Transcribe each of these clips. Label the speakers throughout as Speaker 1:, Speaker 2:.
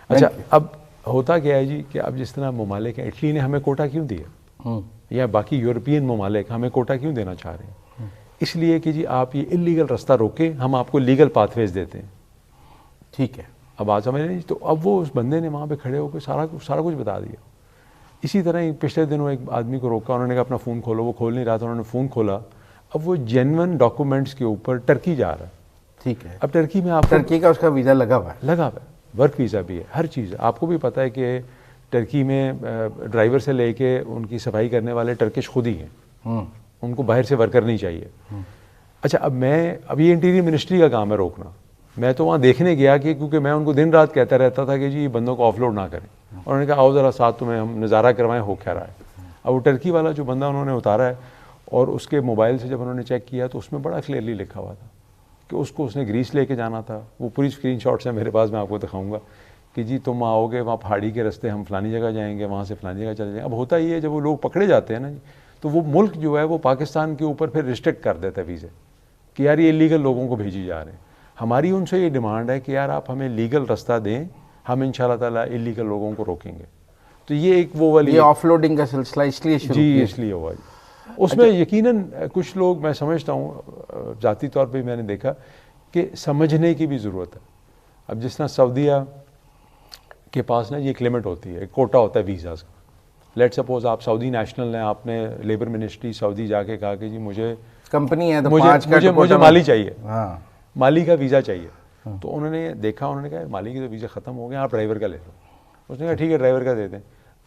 Speaker 1: اچھا اب ہوتا کیا ہے جی کہ اب جس طرح ممالک ہیں، اٹلی نے ہمیں کوٹا کیوں دیا یا باقی یورپین ممالک ہمیں کوٹا کیوں دینا چاہ رہے ہیں؟ اس لیے کہ جی آپ یہ انلیگل رستہ روکیں، ہم آپ کو لیگل پاتھ ویز دیتے ہیں.
Speaker 2: ٹھیک ہے.
Speaker 1: اب بات سمجھ رہے ہیں. تو اب وہ اس بندے نے وہاں پہ کھڑے ہو کے سارا کچھ بتا دیا. اسی طرح ہی پچھلے دنوں ایک آدمی کو روکا، انہوں نے کہا اپنا فون کھولو، وہ کھول نہیں رہا تھا، انہوں نے فون کھولا، اب وہ جینون ڈاکومنٹس کے اوپر ٹرکی جا رہا ہے.
Speaker 2: ٹھیک ہے.
Speaker 1: اب ٹرکی میں آپ
Speaker 2: ٹرکی کا اس کا ویزا لگا ہوا
Speaker 1: ہے، ورک ویزا بھی ہے، ہر چیز ہے. آپ کو بھی پتہ ہے کہ ٹرکی میں ڈرائیور سے لے کے ان کی صفائی کرنے والے ٹرکش خود ہی ہیں، ان کو باہر سے ورکر نہیں چاہیے. اچھا اب یہ انٹیریئر منسٹری کا کام ہے روکنا. میں تو وہاں دیکھنے گیا کہ کیونکہ میں ان کو دن رات کہتا رہتا تھا کہ جی بندوں کو آف لوڈ نہ کریں. انہوں نے کہا آؤ ذرا ساتھ تمہیں ہم نظارہ کروائیں ہو کیا رہا ہے. اب وہ ٹرکی والا جو بندہ انہوں نے اتارا ہے اور اس کے موبائل سے جب انہوں نے چیک کیا تو اس میں بڑا کلیئرلی لکھا ہوا تھا کہ اس نے گریس لے کے جانا تھا. وہ پوری اسکرین شاٹس ہیں میرے پاس، میں آپ کو دکھاؤں گا کہ جی تم آؤ گے وہاں پہاڑی کے رستے، ہم فلانی جگہ جائیں گے، وہاں سے فلانی جگہ چلے جائیں. اب ہوتا یہ ہے جب وہ لوگ پکڑے جاتے ہیں نا جی، تو وہ ملک جو ہے وہ پاکستان کے اوپر پھر ریسٹرکٹ کر دیتا ہے ویزے کہ یار یہ لیگل لوگوں کو بھیجی جا رہے ہیں. ہماری ان سے یہ ڈیمانڈ ہے کہ یار آپ ہمیں لیگل رستہ دیں، ہم ان شاء اللہ تعالیٰ ایلیگل لوگوں کو روکیں گے. تو یہ ایک وہ والی
Speaker 2: آف لوڈنگ کا سلسلہ اس لیے شروع
Speaker 1: جی اس لیے ہوا جی. اس میں یقیناً کچھ لوگ، میں سمجھتا ہوں ذاتی طور پہ میں نے دیکھا کہ سمجھنے کی بھی ضرورت ہے. اب جس طرح سعودیہ کے پاس نا یہ ایک لمٹ ہوتی ہے، ایک کوٹا ہوتا ہے ویزاز کا. لیٹ سپوز آپ سعودی نیشنل ہیں، آپ نے لیبر منسٹری سعودی جا کے کہا کہ جی مجھے
Speaker 2: کمپنی ہے تو
Speaker 1: مجھے مالی چاہیے،
Speaker 2: ہاں
Speaker 1: مالی کا ویزا چاہیے. تو انہوں نے دیکھا، انہوں نے کہا مالی کی تو ویزا ختم ہو گیا، آپ ڈرائیور کا لے لو. اس نے کہا ٹھیک ہے ڈرائیور کا دے دیں.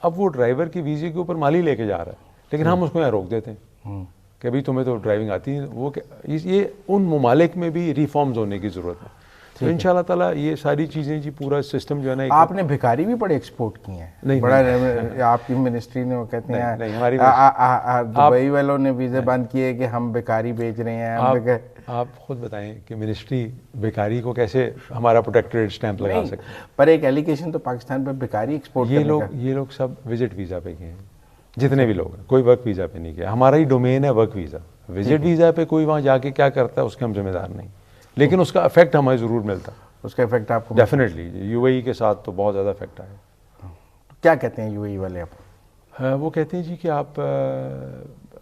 Speaker 1: اب وہ ڈرائیور کی ویزے کے اوپر مالی لے کے جا رہا ہے، لیکن ہم اس کو یہاں روک دیتے ہیں کہ بھائی تمہیں تو ڈرائیونگ آتی ہے. وہ یہ ان ممالک میں بھی ریفارمز ہونے کی ضرورت ہے. تو ان شاء اللہ تعالیٰ یہ ساری چیزیں جی پورا سسٹم جو ہے نا.
Speaker 2: آپ نے بھکاری بھی بڑے ایکسپورٹ کی ہیں، بڑا آپ کی منسٹری نے وہ کہتے ہیں دبئی والوں نے ویزے بند کیے کہ ہم بھکاری بیچ رہے ہیں.
Speaker 1: آپ خود بتائیں کہ منسٹری بھکاری کو کیسے ہمارا پروٹیکٹریٹ اسٹیمپ لگا سکتے ہیں.
Speaker 2: پر ایک ایلیگیشن تو پاکستان پہ بھکاری ایکسپورٹ
Speaker 1: یہ لوگ سب وزٹ ویزا پہ گئے ہیں، جتنے بھی لوگ ہیں، کوئی ورک ویزا پہ نہیں گیا. ہمارا ہی ڈومین ہے ورک ویزا. وزٹ ویزا پہ کوئی وہاں جا کے کیا کرتا ہے اس کے ہم ذمہ دار نہیں، لیکن اس کا افیکٹ ہمیں ضرور ملتا.
Speaker 2: اس کا افیکٹ آپ کو
Speaker 1: ڈیفینیٹلی یو اے ای کے ساتھ تو بہت زیادہ افیکٹ آیا.
Speaker 2: کیا کہتے ہیں یو اے ای والے آپ؟
Speaker 1: وہ کہتے ہیں جی کہ آپ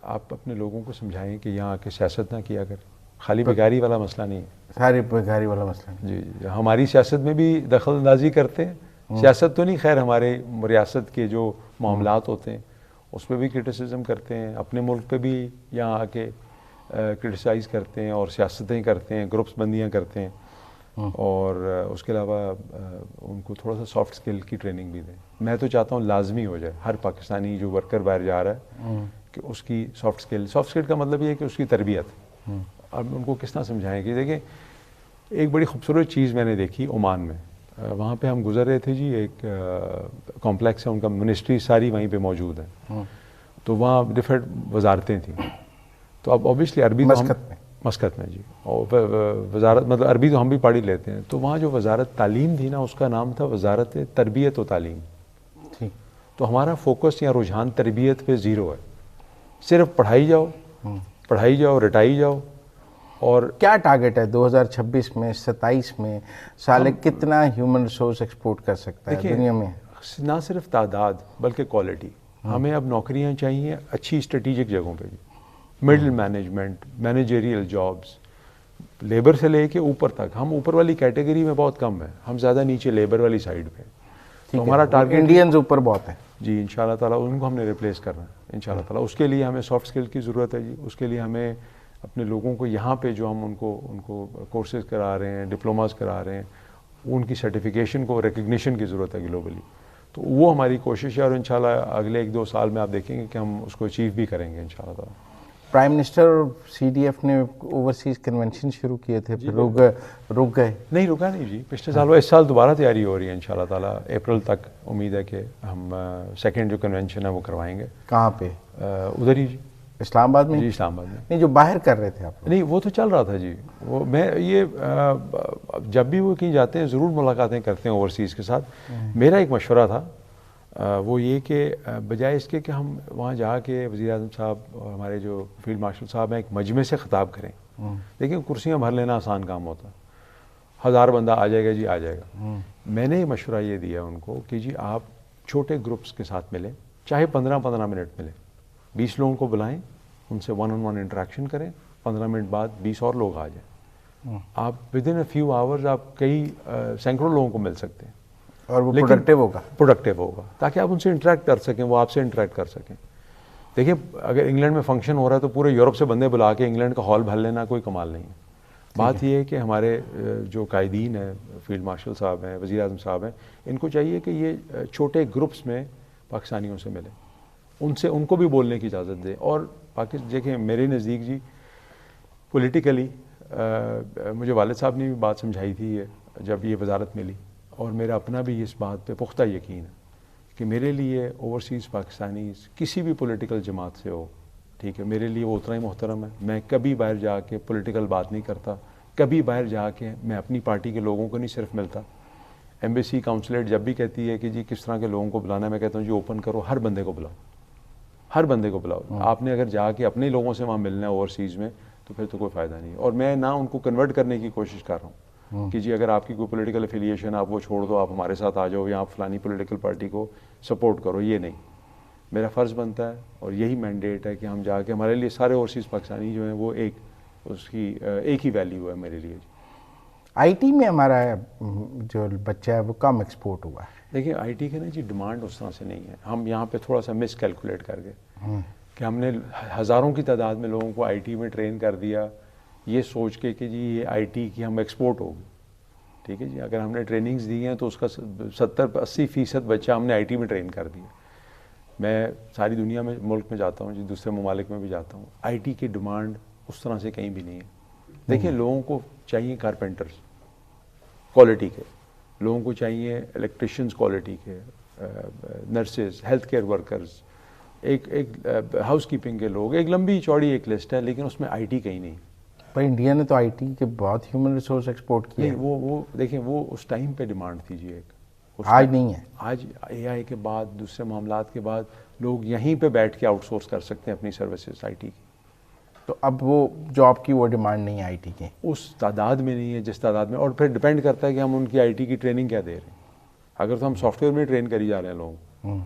Speaker 1: اپنے لوگوں کو سمجھائیں کہ یہاں آ کے سیاست نہ کیا کریں. خالی بھکاری والا مسئلہ نہیں ہے،
Speaker 2: ساری بھکاری والا مسئلہ نہیں.
Speaker 1: جی ہماری سیاست میں بھی دخل اندازی کرتے ہیں. سیاست تو نہیں، خیر ہمارے ریاست کے جو معاملات ہوتے ہیں اس پہ بھی کرٹیسزم کرتے ہیں، اپنے ملک پہ بھی یہاں آ کے کرٹیسائز کرتے ہیں اور سیاستیں کرتے ہیں، گروپس بندیاں کرتے ہیں. اور اس کے علاوہ ان کو تھوڑا سا سافٹ اسکل کی ٹریننگ بھی دیں. میں تو چاہتا ہوں لازمی ہو جائے ہر پاکستانی جو ورکر باہر جا رہا ہے کہ اس کی سافٹ اسکل کا مطلب یہ ہے کہ اس کی تربیت. اب ان کو کس طرح سمجھائیں کہ دیکھیں ایک بڑی خوبصورت چیز میں نے دیکھی عمان میں. وہاں پہ ہم گزر رہے تھے جی، ایک کمپلیکس ہے ان کا، منسٹری ساری وہیں پہ موجود ہے. تو وہاں ڈفرینٹ وزارتیں تھیں. تو اب اوبیسلی عربی مسقط میں جی، اور وزارت مطلب عربی تو ہم بھی پڑھ ہی لیتے ہیں. تو وہاں جو وزارت تعلیم تھی نا اس کا نام تھا وزارت تربیت و تعلیم. تو ہمارا فوکس یا رجحان تربیت پہ زیرو ہے، صرف پڑھائی جاؤ رٹائی جاؤ. اور
Speaker 2: کیا ٹارگٹ ہے 2026 میں 27 میں سال کتنا ہیومن ریسورس ایکسپورٹ کر سکتا ہے دنیا میں؟
Speaker 1: نہ صرف تعداد بلکہ کوالٹی. ہمیں اب نوکریاں چاہیے اچھی اسٹریٹجک جگہوں پہ، middle management, managerial jobs, labour سے لے کے اوپر تک. ہم اوپر والی کیٹیگری میں بہت کم ہیں، ہم زیادہ نیچے لیبر والی سائڈ پہ. تو ہمارا ٹارگٹ
Speaker 2: انڈینز اوپر بہت ہے
Speaker 1: جی. ان شاء اللہ تعالیٰ ان کو ہم نے ریپلیس کرنا ہے ان شاء اللہ تعالیٰ. اس کے لیے ہمیں سافٹ اسکل کی ضرورت ہے جی. اس کے لیے ہمیں اپنے لوگوں کو یہاں پہ جو ہم ان کو کورسز کرا رہے ہیں، ڈپلوماز کرا رہے ہیں، ان کی سرٹیفکیشن کو ریکگنیشن کی ضرورت ہے گلوبلی. تو وہ ہماری کوشش ہے اور انشاءاللہ اگلے 1-2 سال میں آپ دیکھیں گے کہ ہم اس کو اچیو بھی کریں گے انشاءاللہ تعالیٰ.
Speaker 2: پرائم منسٹر اور سی ڈی ایف نے اوورسیز کنونشن شروع کیے تھے، پھر رک گئے.
Speaker 1: نہیں رکا نہیں جی، پچھلے سال اس سال دوبارہ تیاری ہو رہی ہے انشاءاللہ تعالیٰ. اپریل تک امید ہے کہ ہم سیکنڈ جو کنونشن ہے وہ کروائیں گے.
Speaker 2: کہاں پہ؟
Speaker 1: ادھر ہی جی،
Speaker 2: اسلام آباد میں.
Speaker 1: جی اسلام آباد میں.
Speaker 2: نہیں جو باہر کر رہے تھے آپ؟
Speaker 1: نہیں وہ تو چل رہا تھا جی. وہ میں یہ جب بھی وہ کہیں جاتے ہیں ضرور ملاقاتیں کرتے ہیں اوورسیز کے ساتھ. میرا ایک مشورہ تھا وہ یہ کہ بجائے اس کے کہ ہم وہاں جا کے وزیر اعظم صاحب اور ہمارے جو فیلڈ مارشل صاحب ہیں ایک مجمع سے خطاب کریں. دیکھیں کرسیاں بھر لینا آسان کام ہوتا. 1000 بندہ آ جائے گا جی، آ جائے گا. میں نے مشورہ یہ دیا ان کو کہ جی آپ چھوٹے گروپس کے ساتھ ملیں، چاہے 15 منٹ ملیں، 20 لوگوں کو بلائیں، ان سے 1-on-1 انٹریکشن کریں، 15 منٹ بعد 20 اور لوگ آ جائیں. آپ ودن اے فیو آورز آپ کئی سینکڑوں لوگوں کو مل سکتے ہیں،
Speaker 2: اور وہ پروڈکٹیو
Speaker 1: ہوگا تاکہ آپ ان سے انٹریکٹ کر سکیں، وہ آپ سے انٹریکٹ کر سکیں. دیکھیں اگر انگلینڈ میں فنکشن ہو رہا ہے تو پورے یورپ سے بندے بلا کے انگلینڈ کا ہال بھر لینا کوئی کمال نہیں ہے. بات یہ ہے کہ ہمارے جو قائدین ہیں، فیلڈ مارشل صاحب ہیں، وزیر اعظم صاحب ہیں، ان کو چاہیے کہ یہ چھوٹے گروپس میں پاکستانیوں سے ملیں، ان کو بھی بولنے کی اجازت دیں. اور دیکھیں میرے نزدیک جی پولیٹیکلی مجھے والد صاحب نے بھی بات سمجھائی تھی جب یہ وزارت ملی، اور میرا اپنا بھی اس بات پہ پختہ یقین ہے کہ میرے لیے اوورسیز پاکستانی کسی بھی پولیٹیکل جماعت سے ہو، ٹھیک ہے، میرے لیے وہ اتنا ہی محترم ہے. میں کبھی باہر جا کے پولیٹیکل بات نہیں کرتا، کبھی باہر جا کے میں اپنی پارٹی کے لوگوں کو نہیں صرف ملتا. ایمبیسی کاؤنسلیٹ جب بھی کہتی ہے کہ جی کس طرح کے لوگوں کو بلانا ہے، میں کہتا ہوں جی اوپن کرو، ہر بندے کو بلاؤ، ہر بندے کو بلاؤ. آپ نے اگر جا کے اپنے لوگوں سے وہاں ملنا ہے اوورسیز میں تو پھر تو کوئی فائدہ نہیں ہے. اور میں نہ ان کو کنورٹ کرنے کی کوشش کر رہا ہوں کہ جی اگر آپ کی کوئی پولیٹیکل افیلیشن آپ وہ چھوڑ دو، آپ ہمارے ساتھ آ جاؤ، یا آپ فلانی پولیٹیکل پارٹی کو سپورٹ کرو. یہ نہیں، میرا فرض بنتا ہے اور یہی مینڈیٹ ہے کہ ہم جا کے، ہمارے لیے سارے اوورسیز پاکستانی جو ہیں وہ اس کی ایک ہی ویلیو ہے میرے لیے.
Speaker 2: آئی ٹی میں ہمارا جو بچہ ہے وہ کم ایکسپورٹ ہوا ہے.
Speaker 1: دیکھیں آئی ٹی کے نا جی ڈیمانڈ اس طرح سے نہیں ہے. ہم یہاں پہ تھوڑا سا مس کیلکولیٹ کر گئے کہ ہم نے ہزاروں کی تعداد میں لوگوں کو آئی ٹی میں ٹرین کر دیا، یہ سوچ کے کہ جی یہ آئی ٹی کی ہم ایکسپورٹ ہوگی. ٹھیک ہے جی، اگر ہم نے ٹریننگز دی ہیں تو اس کا 70-80% بچہ ہم نے آئی ٹی میں ٹرین کر دیا. میں ساری دنیا میں ملک میں جاتا ہوں جی، دوسرے ممالک میں بھی جاتا ہوں، آئی ٹی کی ڈیمانڈ اس طرح سے کہیں بھی نہیں ہے. دیکھیں لوگوں کو چاہیے کارپینٹرز کوالٹی کے، لوگوں کو چاہیے الیکٹریشینز کوالٹی کے، نرسز، ہیلتھ کیئر ورکرز، ایک ہاؤس کیپنگ کے لوگ، ایک لمبی چوڑی ایک لسٹ ہے، لیکن اس میں آئی ٹی کہیں نہیں.
Speaker 2: پر انڈیا نے تو آئی ٹی کے بہت ہیومن ریسورس ایکسپورٹ کیا.
Speaker 1: نہیں وہ دیکھیں وہ اس ٹائم پہ ڈیمانڈ تھی جی،
Speaker 2: آج نہیں ہے.
Speaker 1: آج اے آئی کے بعد، دوسرے معاملات کے بعد لوگ یہیں پہ بیٹھ کے آؤٹ سورس کر سکتے ہیں اپنی سروسز آئی ٹی کی.
Speaker 2: تو اب وہ جاب کی وہ ڈیمانڈ نہیں ہے آئی ٹی کی،
Speaker 1: اس تعداد میں نہیں ہے جس تعداد میں. اور پھر ڈپینڈ کرتا ہے کہ ہم ان کی آئی ٹی کی ٹریننگ کیا دے رہے ہیں. اگر تو ہم سافٹ ویئر میں ٹرین کری جا رہے ہیں لوگوں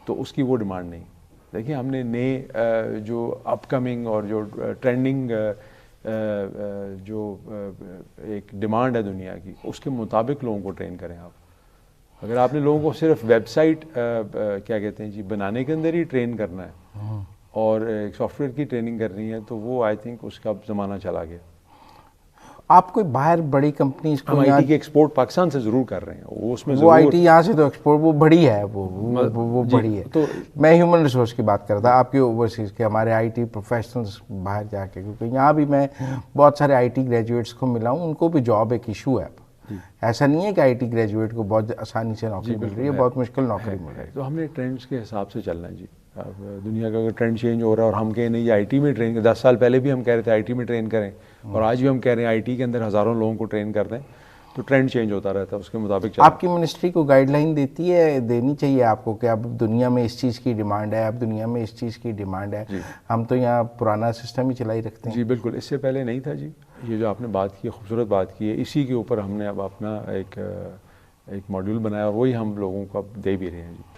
Speaker 1: تو اس کی وہ ڈیمانڈ نہیں. دیکھیں ہم نے نئے جو اپ کمنگ اور جو ٹرینڈنگ جو ایک ڈیمانڈ ہے دنیا کی، اس کے مطابق لوگوں کو ٹرین کریں. آپ اگر آپ نے لوگوں کو صرف ویب سائٹ کیا کہتے ہیں جی بنانے کے اندر ہی ٹرین کرنا ہے اور ایک سافٹ ویئر کی ٹریننگ کرنی ہے تو وہ آئی تھنک اس کا زمانہ چلا گیا.
Speaker 2: آپ کوئی باہر بڑی کمپنیز کو،
Speaker 1: ہم آئی ٹی کی ایکسپورٹ پاکستان سے ضرور کر رہے ہیں، وہ اس میں
Speaker 2: وہ آئی ٹی یہاں سے تو ایکسپورٹ وہ بڑی ہے، وہ بڑی ہے. تو میں ہیومن ریسورس کی بات کرتا، آپ کے اوورسیز کے ہمارے آئی ٹی پروفیشنلز باہر جا کے، کیونکہ یہاں بھی میں بہت سارے آئی ٹی گریجویٹس کو ملا ہوں، ان کو بھی جاب ایک ایشو ہے. ایسا نہیں ہے کہ آئی ٹی گریجویٹ کو بہت آسانی سے نوکری مل رہی ہے، بہت مشکل نوکری مل رہی ہے.
Speaker 1: تو ہم نے ٹرینڈس کے حساب سے چلنا ہے جی. دنیا کا اگر ٹرینڈ چینج ہو رہا ہے اور ہم کہیں نہیں آئی ٹی میں ٹرین، 10 سال پہلے بھی ہم کہہ رہے تھے آئی ٹی میں ٹرین کریں، اور آج بھی ہم کہہ رہے ہیں آئی ٹی کے اندر ہزاروں لوگوں کو ٹرین کر دیں، تو ٹرینڈ چینج ہوتا رہتا ہے، اس کے مطابق.
Speaker 2: آپ کی منسٹری کو گائیڈ لائن دیتی ہے، دینی چاہیے آپ کو کہ اب دنیا میں اس چیز کی ڈیمانڈ ہے، اب دنیا میں اس چیز کی ڈیمانڈ ہے. ہم تو یہاں پرانا سسٹم ہی چلائی رکھتے ہیں.
Speaker 1: جی بالکل، اس سے پہلے نہیں تھا جی. یہ جو آپ نے بات کی، خوبصورت بات کی ہے، اسی کے اوپر ہم نے اب اپنا ایک ماڈیول بنایا اور وہی ہم لوگوں کو اب دے بھی رہے ہیں جی.